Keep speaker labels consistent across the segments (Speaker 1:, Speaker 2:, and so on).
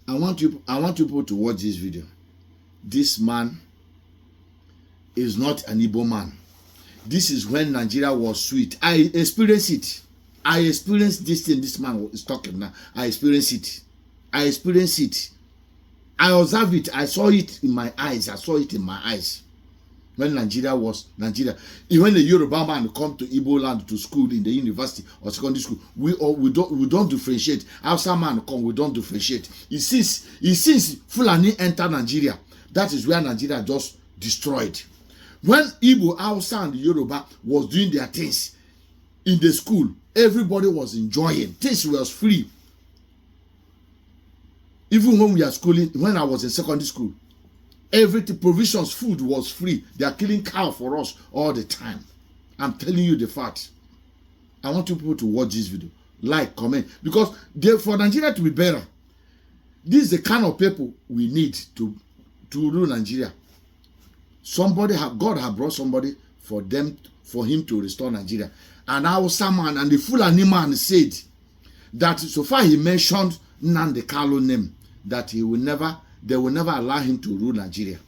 Speaker 1: I want people to watch this video. This man is not an Igbo man. This is when Nigeria was sweet. I experienced it. I experienced this thing this man is talking now. I experienced it. I experienced it. I observed it. I saw it in my eyes. I saw it in my eyes. When Nigeria was Nigeria. When the Yoruba man come to Igbo land to school in the university or secondary school, we don't differentiate. Hausa man come, we don't differentiate. It since Fulani enter Nigeria, that is where Nigeria just destroyed. When Igbo, Hausa, and Yoruba was doing their things in the school, everybody was enjoying. Things was free. Even when we are schooling, when I was in secondary school, everything, provisions, food was free. They are killing cow for us all the time. I'm telling you the fact. I want you people to watch this video. Like, comment. Because for Nigeria to be better, this is the kind of people we need to rule Nigeria. God have brought somebody for him to restore Nigeria. And Hausa man and the Fulani man said that so far he mentioned Nnamdi Kanu name, that they will never allow him to rule Nigeria.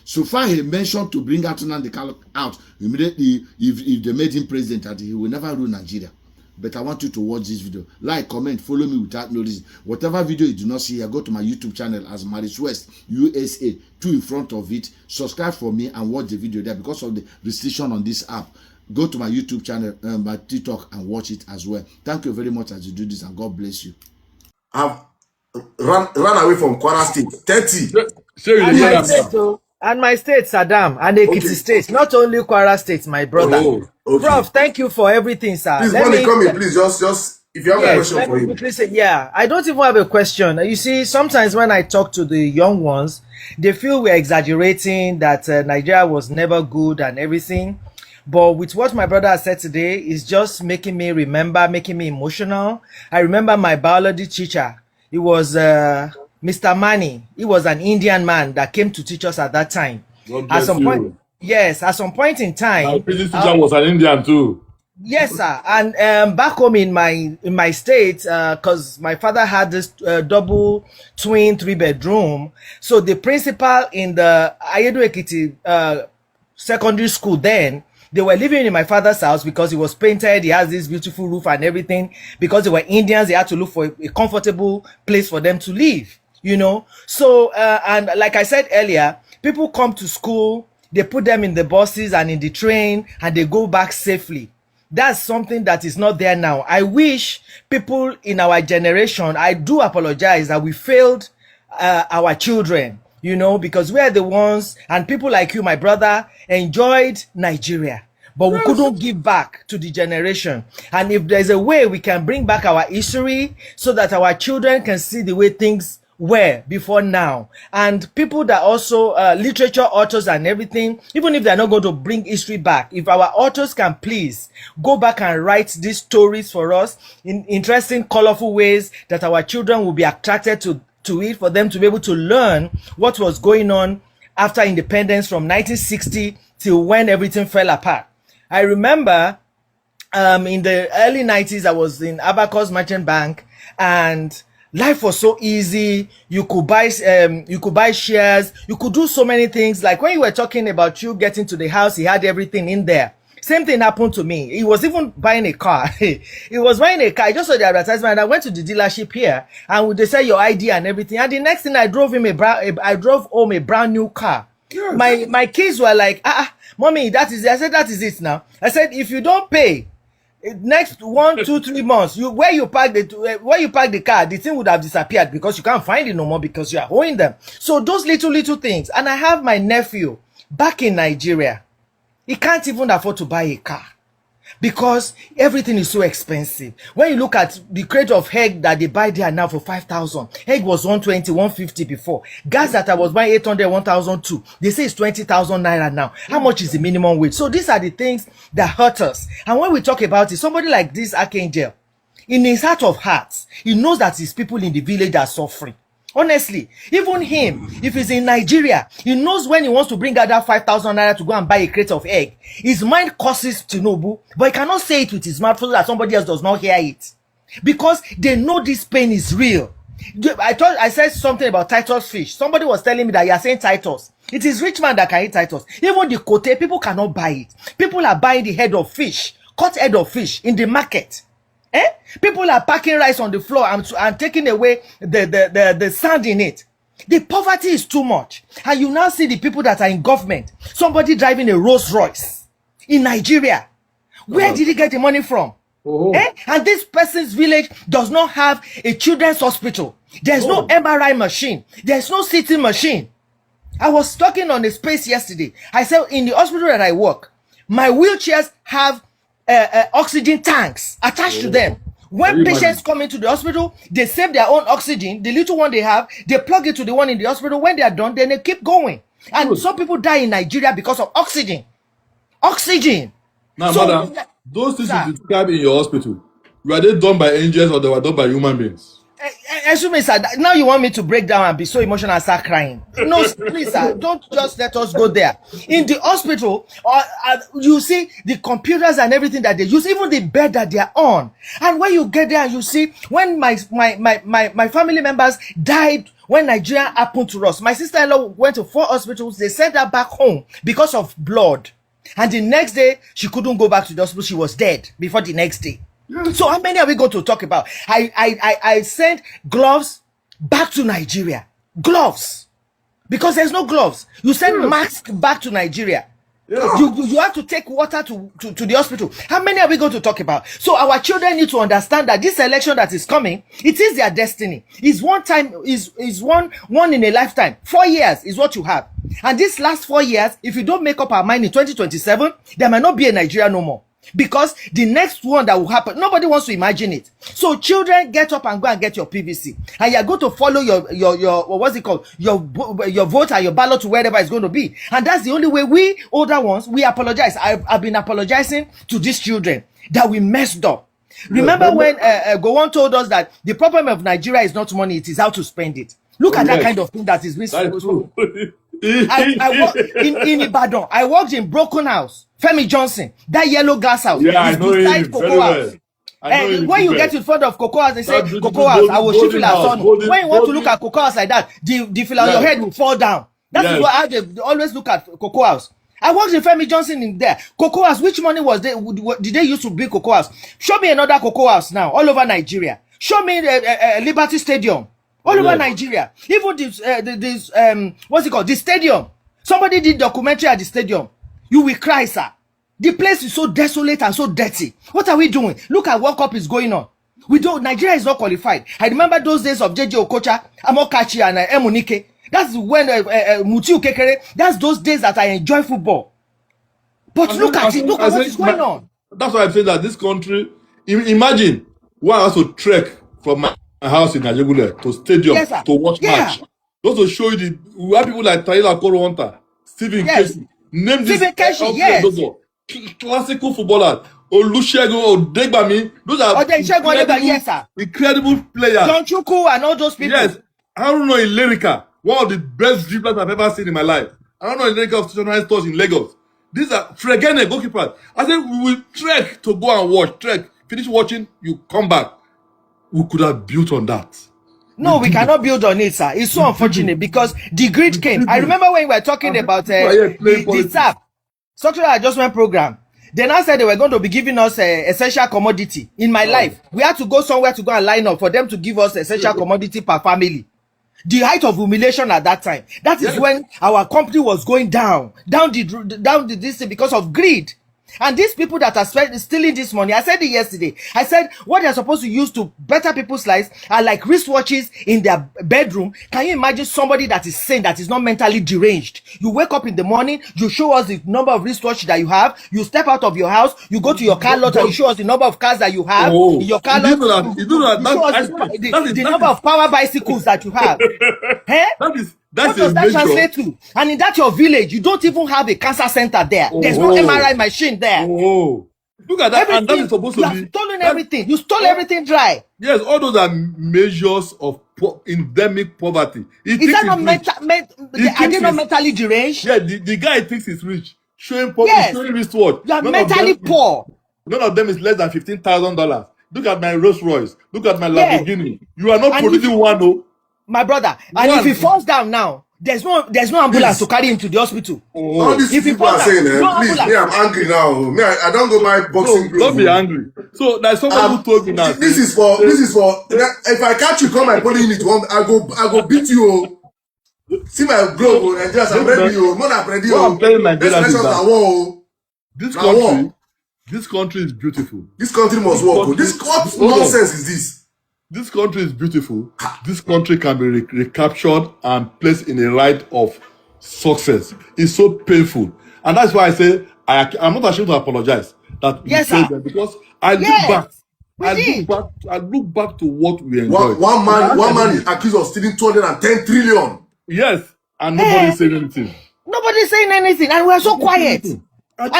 Speaker 1: So far he mentioned to bring out Nnamdi Kanu out immediately if they made him president, that he will never rule Nigeria. But I want you to watch this video. Like, comment, follow me without no reason. Whatever video you do not see here, go to my YouTube channel as Maris West USA, 2 in front of it. Subscribe for me and watch the video there because of the restriction on this app. Go to my YouTube channel, my TikTok, and watch it as well. Thank you very much as you do this, and God bless you.
Speaker 2: I've run away from Kwara State. 30.
Speaker 3: And my state, Saddam, and Ekiti State, not only Kwara State, my brother.
Speaker 2: Oh, okay.
Speaker 3: Prof, thank you for everything, sir.
Speaker 2: Please, when you come in, please, just if you have a question for him.
Speaker 3: Say, yeah, I don't even have a question. You see, sometimes when I talk to the young ones, they feel we're exaggerating, that Nigeria was never good and everything. But with what my brother has said today, is just making me remember, making me emotional. I remember my biology teacher. He was Mr. Mani. He was an Indian man that came to teach us at that time. At some point, yes, at some point in time,
Speaker 4: my physics teacher was an Indian too.
Speaker 3: Yes, sir. And back home in my state, because my father had this double twin 3-bedroom. So the principal in the Ayedo Ekiti secondary school then, they were living in my father's house because it was painted. He has this beautiful roof and everything. Because they were Indians, they had to look for a comfortable place for them to live, you know. So, and like I said earlier, people come to school, they put them in the buses and in the train, and they go back safely. That's something that is not there now. I wish people in our generation, I do apologize that we failed our children, you know, because we are the ones, and people like you, my brother, enjoyed Nigeria, but we couldn't give back to the generation. And if there's a way we can bring back our history so that our children can see the way things were before now, and people that also literature authors and everything, even if they're not going to bring history back, if our authors can please go back and write these stories for us in interesting, colorful ways that our children will be attracted to it, for them to be able to learn what was going on after independence from 1960 till when everything fell apart. I remember in the early 90s, I was in Abacus Merchant Bank, and life was so easy. You could buy shares. You could do so many things. Like when you were talking about you getting to the house, he had everything in there. Same thing happened to me. He was even buying a car. He was buying a car. I just saw the advertisement, and I went to the dealership here, and they said your ID and everything. And the next thing, I drove home a brand new car. Yes. My kids were like, mommy, that is it. I said, that is it now. I said, if you don't pay, next 1, 2, 3 months, where you park the car, the thing would have disappeared because you can't find it no more because you are owing them. So those little things. And I have my nephew back in Nigeria. He can't even afford to buy a car because everything is so expensive. When you look at the crate of egg that they buy there now for 5,000, egg was 120, 150 before. Gas that I was buying 800, 1,002, they say it's 20,000 naira now. How much is the minimum wage? So these are the things that hurt us. And when we talk about it, somebody like this Archangel, in his heart of hearts, he knows that his people in the village are suffering. Honestly, even him, if he's in Nigeria, he knows when he wants to bring out that 5,000 naira to go and buy a crate of egg. His mind curses Tinubu, but he cannot say it with his mouth so that somebody else does not hear it. Because they know this pain is real. I said something about Titus fish. Somebody was telling me that you are saying Titus. It is rich man that can eat Titus. Even the cote, people cannot buy it. People are buying the head of fish, cut head of fish in the market. People are packing rice on the floor and taking away the sand in it. The poverty is too much. And you now see the people that are in government. Somebody driving a Rolls Royce in Nigeria. Where did he get the money from? And this person's village does not have a children's hospital. There's no MRI machine. There's no CT machine. I was talking on a space yesterday. I said in the hospital that I work, my wheelchairs have oxygen tanks attached to them. When patients come into the hospital, they save their own oxygen. The little one they have, they plug it to the one in the hospital. When they are done, then they keep going. And some people die in Nigeria because of oxygen. Oxygen.
Speaker 4: Now, madam, those things you describe in your hospital, were they done by angels or they were done by human beings?
Speaker 3: Excuse me, sir. Now you want me to break down and be so emotional and start crying? No, please, sir. Don't just let us go there. In the hospital, you see the computers and everything that they use, even the bed that they are on. And when you get there, you see when my family members died when Nigeria happened to us. My sister-in-law went to 4 hospitals. They sent her back home because of blood. And the next day, she couldn't go back to the hospital. She was dead before the next day. So how many are we going to talk about? I sent gloves back to Nigeria. Gloves. Because there's no gloves. You send masks back to Nigeria. You have to take water to the hospital. How many are we going to talk about? So our children need to understand that this election that is coming, it is their destiny. Is one in a lifetime. 4 years is what you have. And this last 4 years, if you don't make up our mind in 2027, there might not be a Nigeria no more. Because the next one that will happen, nobody wants to imagine it. So children, get up and go and get your PVC. And you're going to follow your what's it called? Your vote and your ballot to wherever it's going to be. And that's the only way we older ones, we apologize. I've been apologizing to these children that we messed up. Remember when Gowon told us that the problem of Nigeria is not money, it is how to spend it. Look at that kind of thing that is being true. I worked in Ibadan. I worked in Broken House. Femi Johnson, that yellow glass house.
Speaker 4: Yeah, I know him very well.
Speaker 3: And when you get in front of Cocoa House, they say, Cocoa House, I will shoot you like son. When you want to look at Cocoa House like that, the feel your head will fall down. That is why they always look at Cocoa House. I worked in Femi Johnson in there. Cocoa House, which money was they? Did they use to build Cocoa House? Show me another Cocoa House now, all over Nigeria. Show me Liberty Stadium, all over Nigeria. Even this what's it called? The stadium. Somebody did documentary at the stadium. You will cry, sir. The place is so desolate and so dirty. What are we doing? Look at what cup is going on. Nigeria is not qualified. I remember those days of JJ Okocha, Amokachi, and Emunike. That's when Mutiu Kekere. That's those days that I enjoy football. But look at what is going on.
Speaker 4: That's why I'm saying that this country. Imagine one has to trek from my house in Ajegule to stadium to watch match. Just to show you we have people like Taylor Korowanta, Stephen Casey. Name this classical footballers. Olusegun Odegbami. Those are incredible players.
Speaker 3: John Chukwu and all those people.
Speaker 4: Yes. I don't know in Lyrica. One of the best dribblers I've ever seen in my life. I don't know in Lyrica of stationary stores in Lagos. These are Fregene goalkeepers. I said we will trek to go and watch. Trek. Finish watching, you come back. We could have built on that.
Speaker 3: No, we cannot build on it, sir. It's so unfortunate because the greed came. I remember when we were talking about the SAP, Structural Adjustment Program. They now said they were going to be giving us essential commodity. In my life, we had to go somewhere to go and line up for them to give us essential commodity per family. The height of humiliation at that time. That is when our company was going down this thing because of greed. And these people that are stealing this money, I said it yesterday. I said what they're supposed to use to better people's lives are like wristwatches in their bedroom. Can you imagine somebody that is sane, that is not mentally deranged? You wake up in the morning, you show us the number of wristwatches that you have. You step out of your house, you go to your car lot and you show us the number of cars that you have in your car lot. The number of power bicycles that you have.
Speaker 4: What
Speaker 3: does that translate to? And in that your village, you don't even have a cancer center there. There's no MRI machine there.
Speaker 4: Look at that. Everything, and that is supposed to be.
Speaker 3: You have stolen everything. You stole everything dry.
Speaker 4: Yes, all those are measures of endemic poverty.
Speaker 3: Is that not are they not mentally deranged?
Speaker 4: Yeah, the guy thinks he's rich. Showing poverty, showing wristwatch.
Speaker 3: You are mentally poor.
Speaker 4: None of them is less than $15,000. Look at my Rolls Royce. Look at my
Speaker 3: Yes.
Speaker 4: Lamborghini. You are not
Speaker 3: And if
Speaker 4: producing one, oh.
Speaker 3: my brother, and if
Speaker 4: One.
Speaker 3: he falls down now, there's no ambulance to
Speaker 2: Please.
Speaker 3: carry him to the hospital.
Speaker 2: All
Speaker 4: Oh.
Speaker 2: these
Speaker 3: If he
Speaker 2: people are
Speaker 3: falls down,
Speaker 2: saying,
Speaker 3: no
Speaker 2: please, me, I'm
Speaker 3: ambulance.
Speaker 2: angry now. Me, I don't go buy boxing
Speaker 4: No,
Speaker 2: gloves.
Speaker 4: don't be angry. So there's someone who told me now.
Speaker 2: This is for. If I catch you, come my polling unit, I go beat you. Oh. See my glove, oh, and just I'm ready. Oh, more than ready.
Speaker 4: What
Speaker 2: Oh,
Speaker 4: I'm telling Nigerians is
Speaker 2: let's
Speaker 4: that
Speaker 2: war.
Speaker 4: this country is beautiful.
Speaker 2: This country must work. Oh. This what
Speaker 4: Hold on.
Speaker 2: nonsense is this?
Speaker 4: This country is beautiful. This country can be recaptured and placed in a ride of success. It's so painful, and that's why I say I'm not ashamed to apologize that we
Speaker 3: Yes,
Speaker 4: failed
Speaker 3: sir.
Speaker 4: them, because I look
Speaker 3: Yes,
Speaker 4: back.
Speaker 3: we
Speaker 4: I
Speaker 3: did.
Speaker 4: look back to what we enjoyed.
Speaker 2: One man is accused of stealing 210 trillion.
Speaker 4: Yes, and nobody said anything.
Speaker 3: Nobody's saying anything, and we're so quiet. And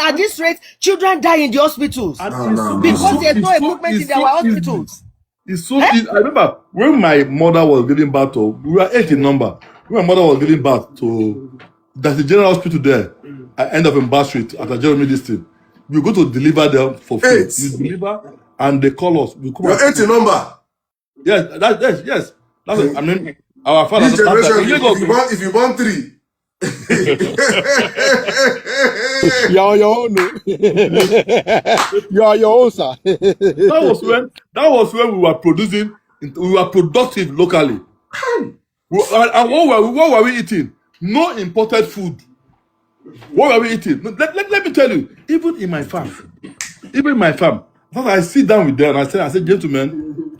Speaker 3: at this rate, children die in the hospitals
Speaker 4: And
Speaker 3: because there's no equipment in our hospitals.
Speaker 4: It's so easy. I remember when my mother was giving birth to, we were 8 in number. When my mother was giving birth to, there's a general hospital there. I end up in Bath Street at a Jeremy District. We go to deliver them for free.
Speaker 2: 8.
Speaker 4: We deliver and they call us. We come.
Speaker 2: You're 80 number.
Speaker 4: Yes, yes. That's it. I mean, our father.
Speaker 2: This generation,
Speaker 4: Lagos,
Speaker 2: if you born 3.
Speaker 5: You're on your own. You're on your own, sir.
Speaker 4: that was when we were producing. We were productive locally. And what were we eating? No imported food. What were we eating? Let me tell you. Even in my farm, I sit down with them and I say, gentlemen,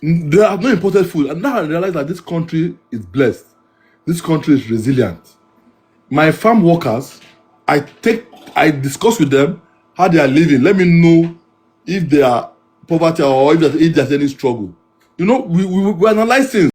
Speaker 4: there are no imported food. And now I realize that this country is blessed. This country is resilient. My farm workers, I discuss with them how they are living. Let me know if they are poverty or if there's any struggle. You know, we analyze things.